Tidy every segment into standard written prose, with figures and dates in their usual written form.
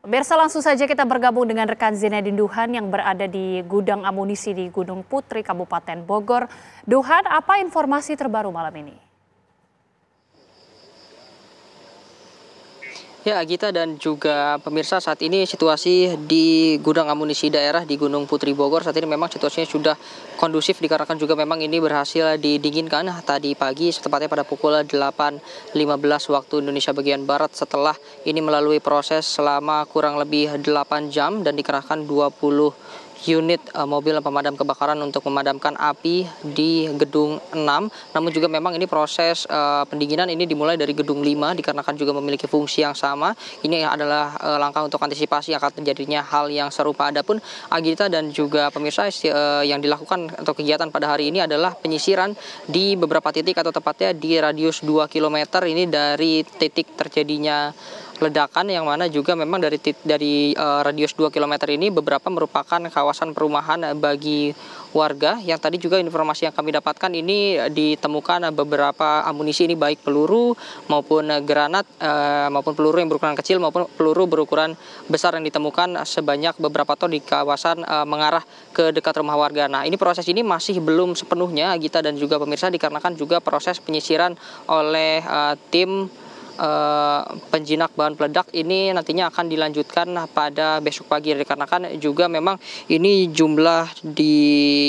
Pemirsa, langsung saja kita bergabung dengan rekan Zinedine Duhan yang berada di gudang amunisi di Gunung Putri, Kabupaten Bogor. Duhan, apa informasi terbaru malam ini? Ya, Gita dan juga pemirsa, saat ini situasi di gudang amunisi daerah di Gunung Putri Bogor saat ini memang situasinya sudah kondusif dikarenakan juga memang ini berhasil didinginkan tadi pagi tepatnya pada pukul 8.15 waktu Indonesia bagian Barat setelah ini melalui proses selama kurang lebih 8 jam dan dikerahkan 20 unit mobil pemadam kebakaran untuk memadamkan api di gedung 6. Namun juga memang ini proses pendinginan ini dimulai dari gedung 5 dikarenakan juga memiliki fungsi yang sama. Ini adalah langkah untuk antisipasi akan terjadinya hal yang serupa. Adapun Agita dan juga pemirsa yang dilakukan untuk kegiatan pada hari ini adalah penyisiran di beberapa titik atau tepatnya di radius 2 km ini dari titik terjadinya ledakan, yang mana juga memang dari radius 2 km ini beberapa merupakan kawasan perumahan bagi warga. Yang tadi juga informasi yang kami dapatkan ini ditemukan beberapa amunisi ini baik peluru maupun granat maupun peluru yang berukuran kecil maupun peluru berukuran besar yang ditemukan sebanyak beberapa ton di kawasan mengarah ke dekat rumah warga. Nah, ini proses ini masih belum sepenuhnya Gita dan juga pemirsa dikarenakan juga proses penyisiran oleh tim penjinak bahan peledak ini nantinya akan dilanjutkan pada besok pagi dikarenakan juga memang ini jumlah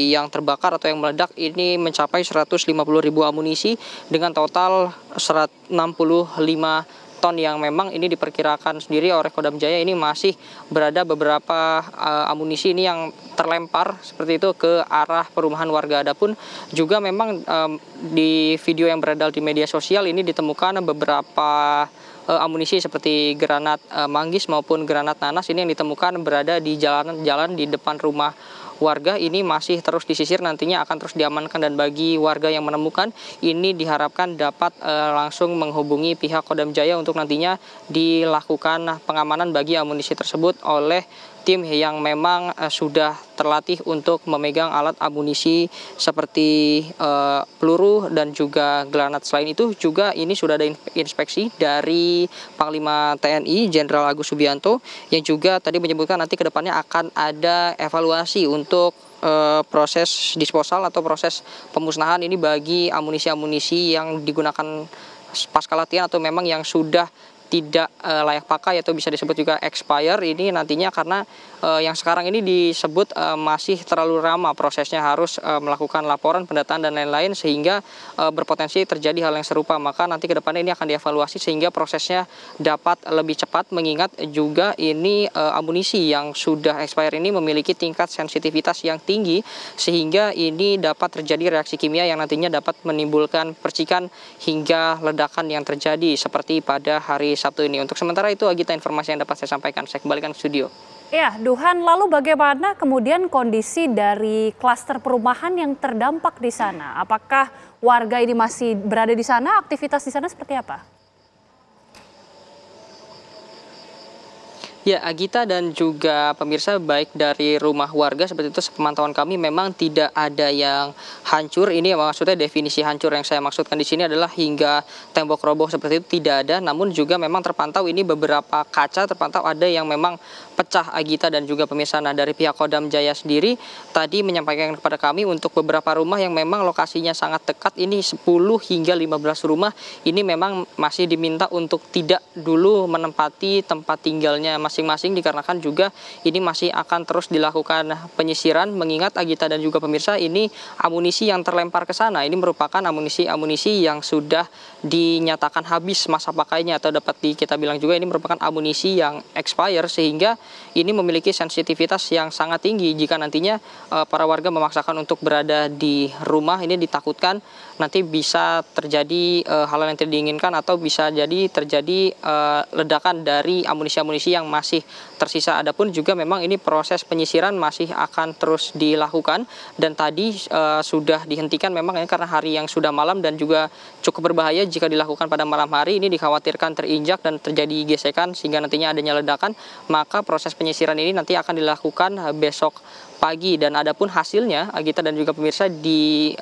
yang terbakar atau yang meledak ini mencapai 150.000 amunisi dengan total 165 ton yang memang ini diperkirakan sendiri oleh Kodam Jaya ini masih berada beberapa amunisi ini yang terlempar seperti itu ke arah perumahan warga. Adapun juga memang di video yang beredar di media sosial ini ditemukan beberapa amunisi seperti granat manggis maupun granat nanas ini yang ditemukan berada di jalan di depan rumah warga. Ini masih terus disisir, nantinya akan terus diamankan, dan bagi warga yang menemukan ini diharapkan dapat langsung menghubungi pihak Kodam Jaya untuk nantinya dilakukan pengamanan bagi amunisi tersebut oleh tim yang memang sudah terlatih untuk memegang alat amunisi seperti peluru dan juga granat. Selain itu juga ini sudah ada inspeksi dari Panglima TNI Jenderal Agus Subianto yang juga tadi menyebutkan nanti kedepannya akan ada evaluasi untuk proses disposal atau proses pemusnahan ini bagi amunisi-amunisi yang digunakan pasca latihan atau memang yang sudah tidak layak pakai atau bisa disebut juga expire ini nantinya, karena yang sekarang ini disebut masih terlalu lama prosesnya, harus melakukan laporan, pendataan dan lain-lain sehingga berpotensi terjadi hal yang serupa. Maka nanti ke depannya ini akan dievaluasi sehingga prosesnya dapat lebih cepat, mengingat juga ini amunisi yang sudah expire ini memiliki tingkat sensitivitas yang tinggi sehingga ini dapat terjadi reaksi kimia yang nantinya dapat menimbulkan percikan hingga ledakan yang terjadi seperti pada hari Sabtu ini. Untuk sementara itu Agita informasi yang dapat saya sampaikan. Saya kembalikan ke studio. Ya, Duhan, lalu bagaimana kemudian kondisi dari klaster perumahan yang terdampak di sana? Apakah warga ini masih berada di sana? Aktivitas di sana seperti apa? Ya, Agita dan juga pemirsa, baik dari rumah warga seperti itu sepemantauan kami memang tidak ada yang hancur. Ini maksudnya definisi hancur yang saya maksudkan di sini adalah hingga tembok roboh seperti itu tidak ada. Namun juga memang terpantau ini beberapa kaca terpantau ada yang memang pecah, Agita dan juga pemirsa. Nah, dari pihak Kodam Jaya sendiri tadi menyampaikan kepada kami untuk beberapa rumah yang memang lokasinya sangat dekat, ini 10 hingga 15 rumah ini memang masih diminta untuk tidak dulu menempati tempat tinggalnya masing-masing dikarenakan juga ini masih akan terus dilakukan penyisiran, mengingat Agita dan juga pemirsa ini amunisi yang terlempar ke sana ini merupakan amunisi yang sudah dinyatakan habis masa pakainya atau dapat kita bilang juga ini merupakan amunisi yang expire sehingga ini memiliki sensitivitas yang sangat tinggi. Jika nantinya para warga memaksakan untuk berada di rumah ini ditakutkan nanti bisa terjadi hal yang tidak diinginkan atau bisa jadi terjadi ledakan dari amunisi-amunisi yang masih tersisa. Adapun juga memang ini proses penyisiran masih akan terus dilakukan dan tadi sudah dihentikan memang ini karena hari yang sudah malam dan juga cukup berbahaya jika dilakukan pada malam hari. Ini dikhawatirkan terinjak dan terjadi gesekan sehingga nantinya adanya ledakan, maka proses penyisiran ini nanti akan dilakukan besok pagi. Dan adapun hasilnya Agita dan juga pemirsa di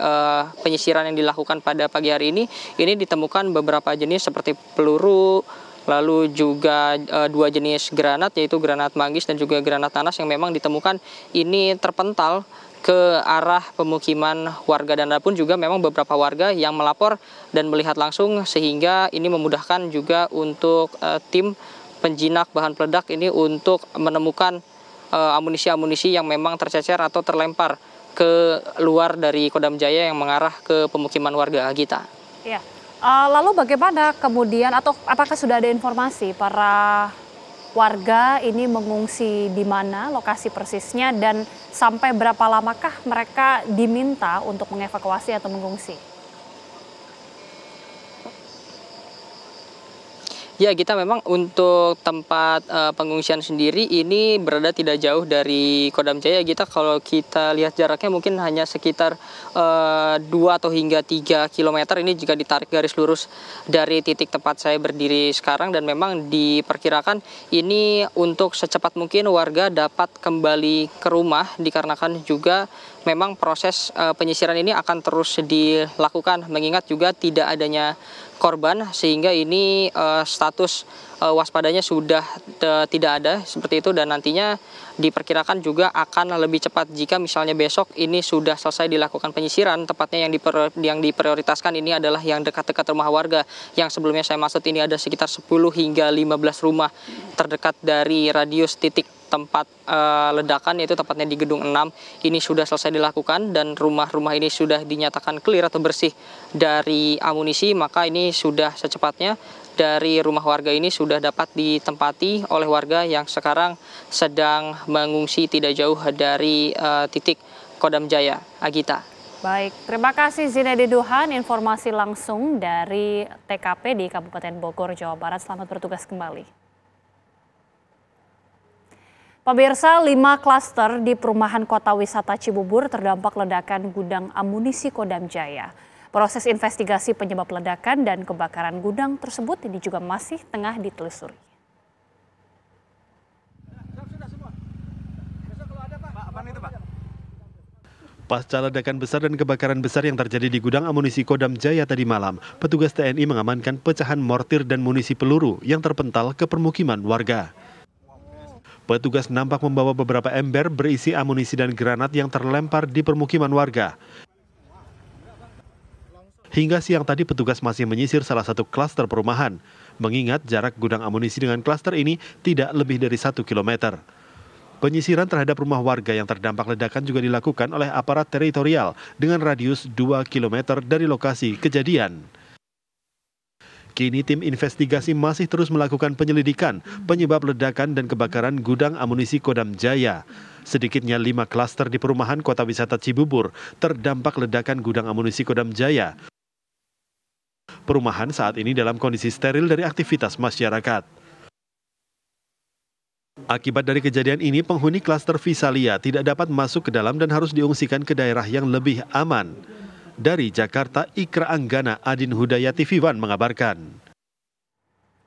penyisiran yang dilakukan pada pagi hari ini ditemukan beberapa jenis seperti peluru lalu juga 2 jenis granat, yaitu granat manggis dan juga granat nanas yang memang ditemukan ini terpental ke arah pemukiman warga, dan ada pun juga memang beberapa warga yang melapor dan melihat langsung, sehingga ini memudahkan juga untuk tim penjinak bahan peledak ini untuk menemukan amunisi-amunisi yang memang tercecer atau terlempar ke luar dari Kodam Jaya yang mengarah ke pemukiman warga, Gita. Ya. Lalu bagaimana kemudian, atau apakah sudah ada informasi para warga ini mengungsi di mana lokasi persisnya, dan sampai berapa lamakah mereka diminta untuk mengevakuasi atau mengungsi? Ya, kita memang untuk tempat pengungsian sendiri ini berada tidak jauh dari Kodam Jaya. Kalau kita lihat jaraknya mungkin hanya sekitar 2 atau hingga 3 kilometer ini jika ditarik garis lurus dari titik tempat saya berdiri sekarang, dan memang diperkirakan ini untuk secepat mungkin warga dapat kembali ke rumah, dikarenakan juga memang proses penyisiran ini akan terus dilakukan, mengingat juga tidak adanya korban, sehingga ini status waspadanya sudah tidak ada seperti itu, dan nantinya diperkirakan juga akan lebih cepat jika misalnya besok ini sudah selesai dilakukan penyisiran. Tepatnya yang diprioritaskan ini adalah yang dekat-dekat rumah warga, yang sebelumnya saya maksud ini ada sekitar 10 hingga 15 rumah terdekat dari radius titik tempat ledakan, yaitu tepatnya di gedung 6 ini sudah selesai dilakukan, dan rumah-rumah ini sudah dinyatakan clear atau bersih dari amunisi. Maka ini sudah secepatnya dari rumah warga ini sudah dapat ditempati oleh warga yang sekarang sedang mengungsi tidak jauh dari titik Kodam Jaya, Agita. Baik, terima kasih Zinedi Duhan, informasi langsung dari TKP di Kabupaten Bogor, Jawa Barat. Selamat bertugas kembali. Pemirsa, 5 klaster di perumahan kota wisata Cibubur terdampak ledakan gudang amunisi Kodam Jaya. Proses investigasi penyebab ledakan dan kebakaran gudang tersebut ini juga masih tengah ditelusuri. Pasca ledakan besar dan kebakaran besar yang terjadi di gudang amunisi Kodam Jaya tadi malam, petugas TNI mengamankan pecahan mortir dan munisi peluru yang terpental ke permukiman warga. Petugas nampak membawa beberapa ember berisi amunisi dan granat yang terlempar di permukiman warga. Hingga siang tadi petugas masih menyisir salah satu klaster perumahan, mengingat jarak gudang amunisi dengan klaster ini tidak lebih dari 1 kilometer. Penyisiran terhadap rumah warga yang terdampak ledakan juga dilakukan oleh aparat teritorial dengan radius 2 kilometer dari lokasi kejadian. Kini tim investigasi masih terus melakukan penyelidikan penyebab ledakan dan kebakaran gudang amunisi Kodam Jaya. Sedikitnya 5 klaster di perumahan kota wisata Cibubur terdampak ledakan gudang amunisi Kodam Jaya. Perumahan saat ini dalam kondisi steril dari aktivitas masyarakat. Akibat dari kejadian ini, penghuni klaster Visalia tidak dapat masuk ke dalam dan harus diungsikan ke daerah yang lebih aman. Dari Jakarta, Ikra Anggana, Adin Hudayati, TV One mengabarkan.